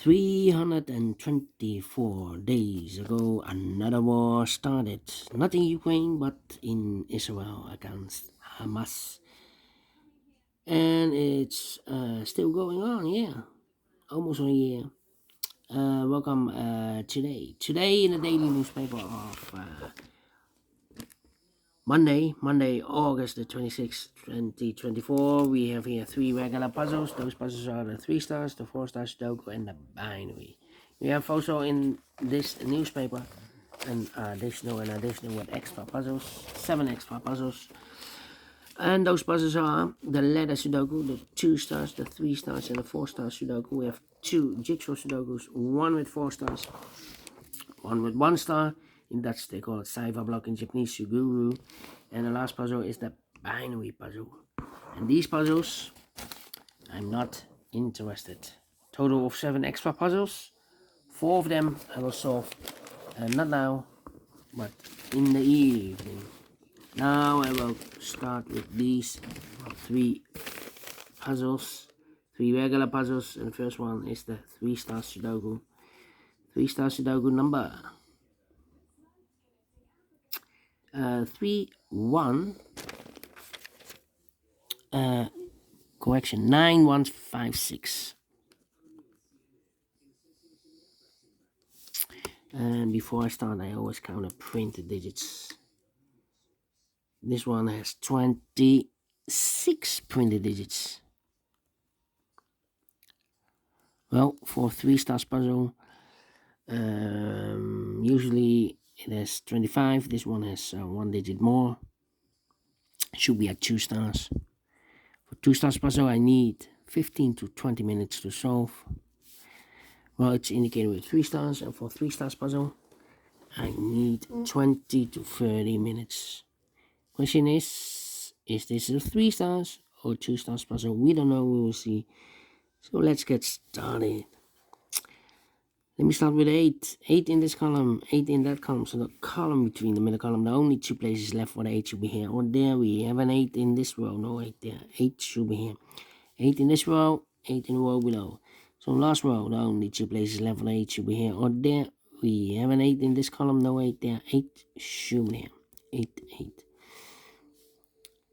324 days ago, another war started, not in Ukraine but in Israel against Hamas. And it's still going on, yeah, almost a year. Welcome today in the daily newspaper of Monday, August the 26th, 2024. We have here three regular puzzles. Those puzzles are the 3 stars, the 4 stars Sudoku, and the binary. We have also in this newspaper an additional with extra puzzles, 7 extra puzzles. And those puzzles are the letter Sudoku, the 2 stars, the 3 stars, and the 4 stars Sudoku. We have 2 jigsaw Sudokus, one with 4 stars, one with 1 star. In Dutch they call it Cypher block, in Japanese Suguru. And the last puzzle is the binary puzzle. And these puzzles, I'm not interested. Total of 7 extra puzzles. 4 of them I will solve, not now, but in the evening. Now I will start with these 3 puzzles, 3 regular puzzles, and the first one is the 3 stars Sudoku. 3 stars Sudoku number 9156. And before I start, I always count the printed digits. This one has 26 printed digits. Well, for 3 stars puzzle, usually it has 25. This one has 1 digit more. It should be at 2 stars. For 2 stars puzzle, I need 15 to 20 minutes to solve. Well, it's indicated with 3 stars, and for 3 stars puzzle, I need 20 to 30 minutes. Question is this a 3 stars or 2 stars puzzle? We don't know, we will see. So let's get started. Let me start with 8. 8 in this column, 8 in that column. So the column between the middle column, the only 2 places left for the 8 should be here or there. We have an 8 in this row, no 8 there. 8 should be here. 8 in this row, 8 in the row below. So last row, the only 2 places left for the 8 should be here or there. We have an 8 in this column, no 8 there. 8 should be here. 8, 8.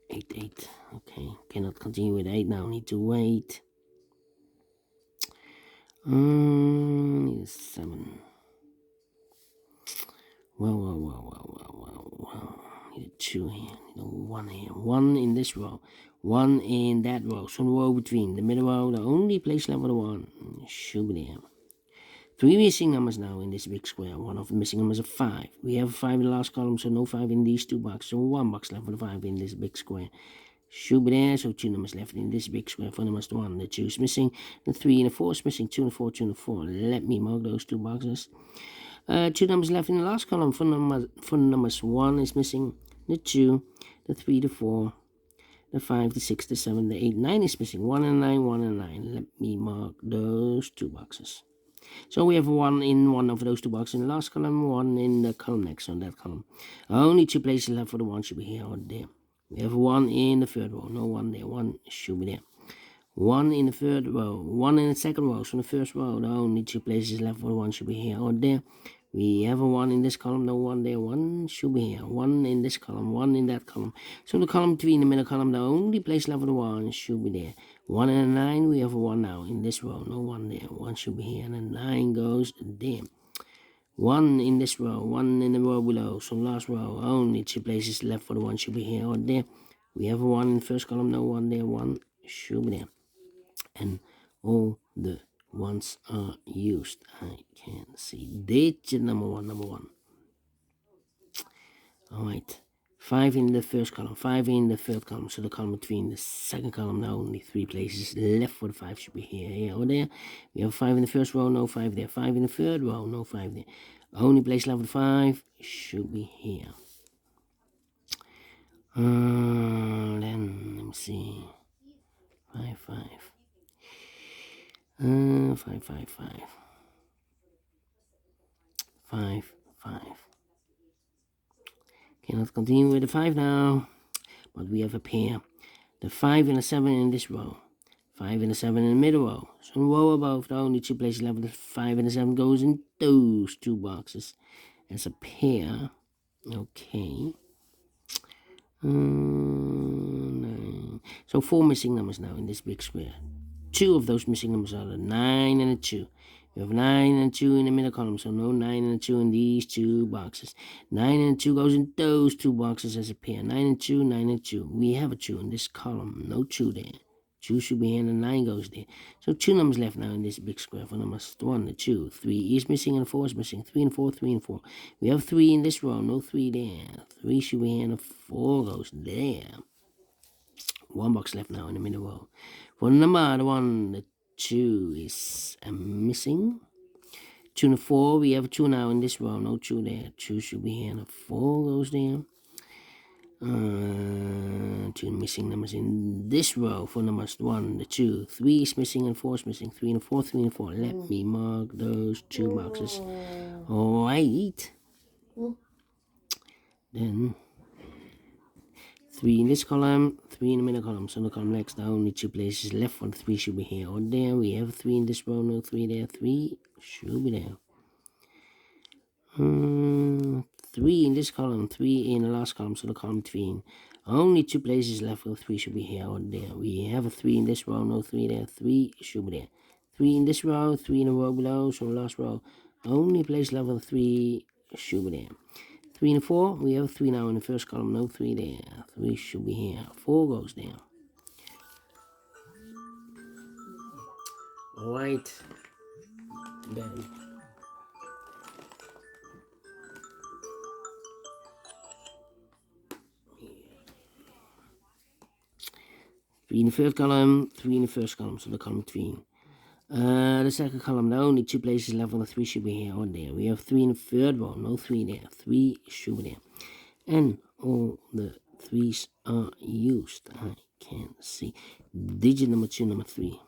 8, 8. Okay, cannot continue with 8 now. Need to wait. Need a 7. Well. Need a 2 here. Need a 1 here. 1 in this row. 1 in that row. So the row between the middle row, the only place left for the 1 should be there. 3 missing numbers now in this big square. One of the missing numbers is 5. We have a 5 in the last column, so no 5 in these 2 boxes. So 1 box left for the 5 in this big square. Should be there, so 2 numbers left in this big square. For numbers 1, the 2 is missing, the 3 and the 4 is missing, 2 and 4, 2 and 4. Let me mark those 2 boxes. 2 numbers left in the last column. For numbers 1 is missing, the 2, the 3, the 4, the 5, the 6, the 7, the 8, 9 is missing. 1 and 9, 1 and 9. Let me mark those 2 boxes. So we have 1 in one of those 2 boxes in the last column, 1 in the column next on that column. Only 2 places left for the 1 should be here or there. We have 1 in the third row, no 1 there, 1 should be there. 1 in the third row, 1 in the second row, so in the first row, the only 2 places left for the 1 should be here or there. We have a 1 in this column, no 1 there, 1 should be here. 1 in this column, 1 in that column. So the column between the middle column, the only place left for the 1 should be there. 1 and a 9, we have a 1 now in this row, no 1 there, 1 should be here, and the 9 goes there. 1 in this row, 1 in the row below, so last row, only 2 places left for the 1 should be here or there. We have a 1 in the first column, no 1 there, 1 should be there. And all the 1s are used. I can see digit number 1. Alright, 5 in the first column, 5 in the third column, so the column between the second column, now only 3 places left for the 5 should be here or there. We have 5 in the first row, no 5 there. 5 in the third row, no 5 there. Only place left for the 5 should be here. Then let me see. 5, 5. 5, 5, 5. 5, 5. Cannot continue with the 5 now, but we have a pair. The 5 and a 7 in this row. 5 and a 7 in the middle row. So in the row above, the only two places left, the 5 and the 7 goes in those two boxes as a pair. Okay. So 4 missing numbers now in this big square. 2 of those missing numbers are the 9 and the 2. We have 9 and 2 in the middle column, so no 9 and 2 in these two boxes. 9 and 2 goes in those two boxes as a pair. 9 and 2, 9 and 2. We have a 2 in this column, no 2 there. 2 should be here and 9 goes there. So 2 numbers left now in this big square for numbers 1 and 2. 3 is missing and 4 is missing. 3 and 4, 3 and 4. We have 3 in this row, no 3 there. 3 should be here and 4 goes there. 1 box left now in the middle row. For number 1, the 2 is missing. 2 and 4, we have 2 now in this row, no 2 there. 2 should be here and 4 goes there. 2 missing numbers in this row for numbers 1, the 2. 3 is missing and 4 is missing. 3 and 4, 3 and 4. Let me mark those 2 boxes. Alright. Then 3 in this column, 3 in the middle column. So the column next, the only 2 places left for the 3 should be here or there. We have 3 in this row, no 3 there. 3 should be there. 3 in this column, 3 in the last column, so the column between. Only 2 places left for the 3 should be here or there. We have a 3 in this row, no 3 there. 3 should be there. 3 in this row, 3 in the row below, so the last row. Only place left for the 3 should be there. 3 and 4, we have 3 now in the first column, no 3 there. 3 should be here. 4 goes there. Alright. Then 3 in the third column, 3 in the first column, so the column between. The second column, the only 2 places left on the 3 should be here or there. We have 3 in the third row, no 3 there. 3 should be there. And all the 3's are used. I can't see. Digit number 2, number 3.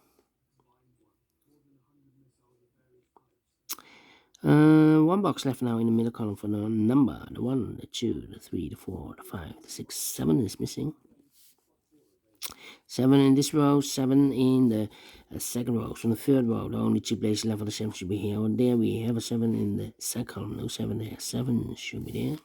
1 box left now in the middle column for the number. The 1, the 2, the 3, the 4, the 5, the 6, 7 is missing. 7 in this row, 7 in the second row. So in the third row, the only 2 places left for the 7 should be here or there. We have a 7 in the second column, no 7 there. 7 should be there.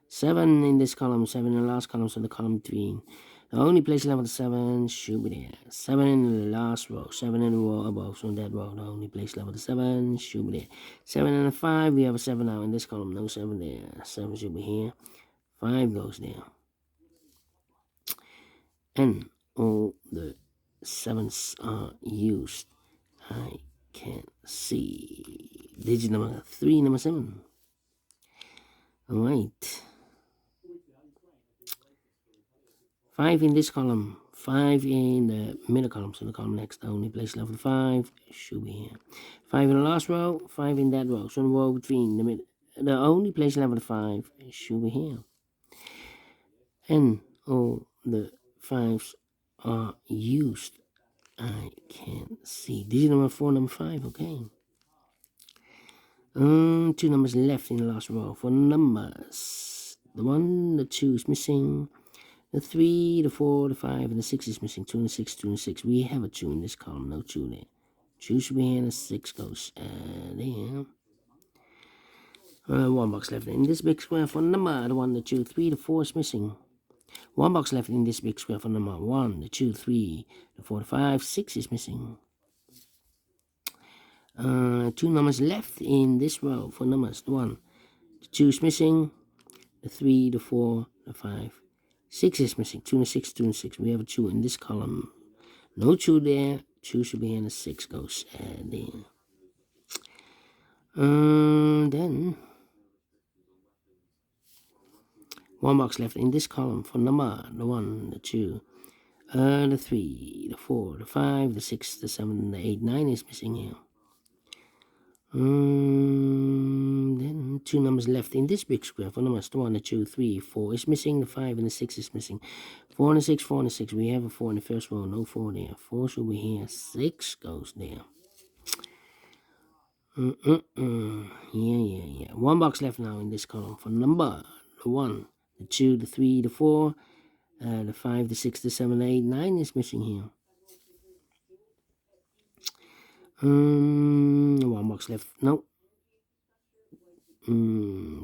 7 in this column, 7 in the last column, so the column between. The only place left for the 7 should be there. 7 in the last row, 7 in the row above, so in that row, the only place left for the 7 should be there. 7 and a 5, we have a 7 now in this column, no 7 there. 7 should be here. 5 goes there. And all the 7's are used. I can't see. Digit number 3, number 7. Alright. 5 in this column, 5 in the middle column, so the column next, the only place left for 5 should be here. 5 in the last row, 5 in that row, so the row between the middle, the only place left for 5 should be here. And all the 5's are used. I can't see. Digit number 4, number 5, okay. 2 numbers left in the last row for numbers. The 1, the 2 is missing. The 3, the 4, the 5, and the 6 is missing. 2 and 6, 2 and 6. We have a 2 in this column, no 2 there. 2 should be here, and the 6 goes there. 1 box left in this big square for number. The 1, the 2, 3, the 4 is missing. 1 box left in this big square for number. 1, the 2, 3, the 4, the 5, 6 is missing. 2 numbers left in this row for numbers. The 1, the 2 is missing. The 3, the 4, the 5, 6 is missing. 2 and 6, 2 and 6. We have a 2 in this column. No 2 there. 2 should be here and the 6 goes there. Then 1 box left in this column for number. The 1, the 2, the 3, the 4, the 5, the 6, the 7, the 8, 9 is missing here. Then 2 numbers left in this big square for numbers. The 1, the 2, 3, 4 is missing. The 5 and the 6 is missing. 4 and the 6, 4 and the 6. We have a 4 in the first row, no 4 there. 4 should be here. 6 goes there. Yeah. 1 box left now in this column for number. The 1, the 2, the 3, the 4, The 5, the 6, the 7, 8, 9 is missing here. One box left. No.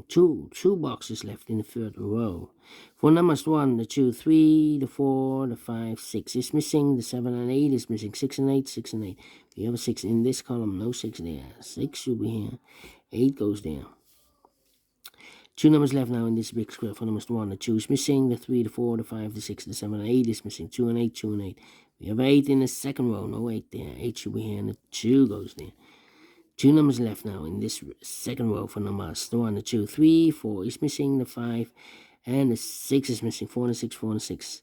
Two boxes left in the third row. For numbers 1, the 2, 3, the 4, the 5, 6 is missing. The 7 and 8 is missing. 6 and 8, 6 and 8. We have a 6 in this column. No 6 there. 6 should be here. 8 goes there. 2 numbers left now in this big square. For numbers 1, the 2 is missing. The 3, the 4, the 5, the 6, the 7, and 8 is missing. 2 and 8, 2 and 8. We have 8 in the second row. No 8 there. 8 should be here, and the 2 goes there. 2 numbers left now in this second row for numbers. The 1, the 2, 3, 4 is missing. The 5 and the 6 is missing. 4 and the 6, 4 and the 6.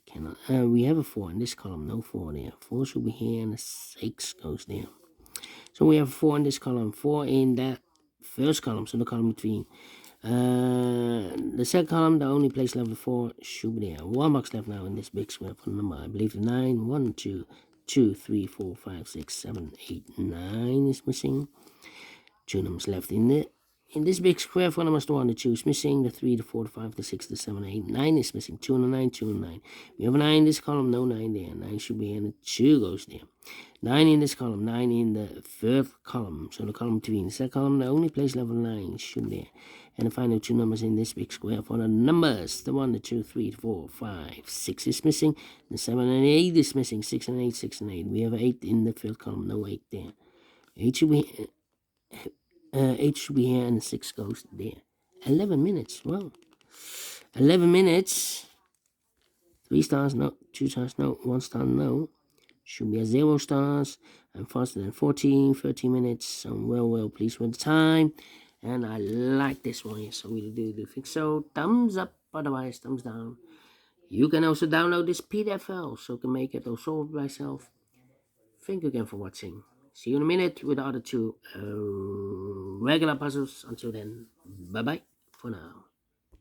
Cannot. We have a 4 in this column. No 4 there. 4 should be here, and the 6 goes there. So we have 4 in this column. 4 in that first column. So the column between. The second column, the only place left with 4 should be there. 1 box left now in this big square for number, I believe the 9. 1, 2, 2, 3, 4, 5, 6, 7, 8, 9 is missing. 2 numbers left in this big square for numbers. The 1, the 2 is missing. The 3, the 4, the 5, the 6, the 7, 8, 9 is missing. 2 and a 9, 2 and 9. We have a 9 in this column, no 9 there. 9 should be here, and the 2 goes there. 9 in this column, 9 in the third column. So the column between the second column, the only place level 9 should be there. And the final 2 numbers in this big square for the numbers. The 1, the 2, 3, 4, 5, 6 is missing. The 7 and 8 is missing. 6 and 8, 6 and 8. We have 8 in the third column, no 8 there. 8 should be 8 should be here, and 6 goes there. 11 minutes. Well, 11 minutes. 3 stars, no. 2 stars, no. 1 star, no. Should be a 0 stars. I'm faster than 14, 30 minutes. I'm well pleased with the time. And I like this one here, so we do think so. Thumbs up, otherwise thumbs down. You can also download this PDF file, so you can make it or solve it myself. Thank you again for watching. See you in a minute with the other 2 regular puzzles. Until then, bye-bye for now.